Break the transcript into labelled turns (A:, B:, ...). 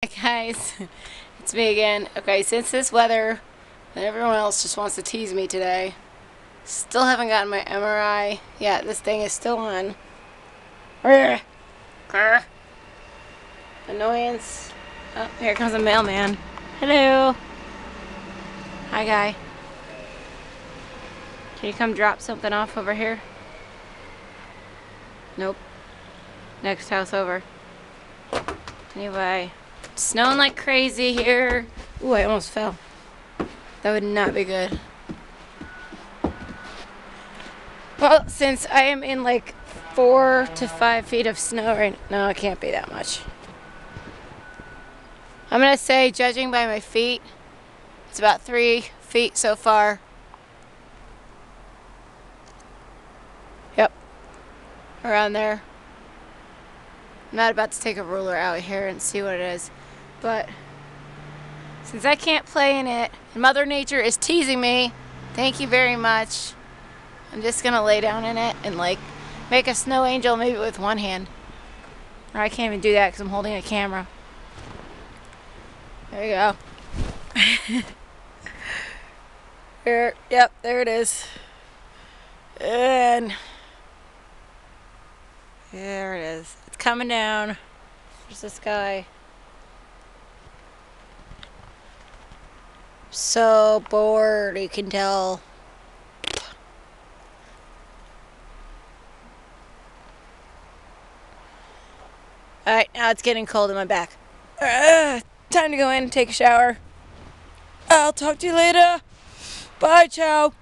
A: Hi guys, it's me again. Okay, since this weather and everyone else just wants to tease me today, still haven't gotten my MRI. Yeah, this thing is still on. Annoyance. Oh, here comes a mailman. Hello. Hi guy. Can you come drop something off over here? Nope. Next house over. Anyway. Snowing like crazy here. Ooh, I almost fell. That would not be good. Well, since I am in like 4 to 5 feet of snow right now, no, it can't be that much. I'm gonna say, judging by my feet, it's about 3 feet so far. Yep, around there. I'm not about to take a ruler out here and see what it is, but since I can't play in it, and Mother Nature is teasing me, thank you very much. I'm just gonna lay down in it and like make a snow angel, maybe with one hand. Or I can't even do that because I'm holding a camera. There you go. There, yep, there it is. And there it is. It's coming down. There's this guy. So bored, you can tell. Alright, now it's getting cold in my back. Time to go in and take a shower. I'll talk to you later. Bye, ciao.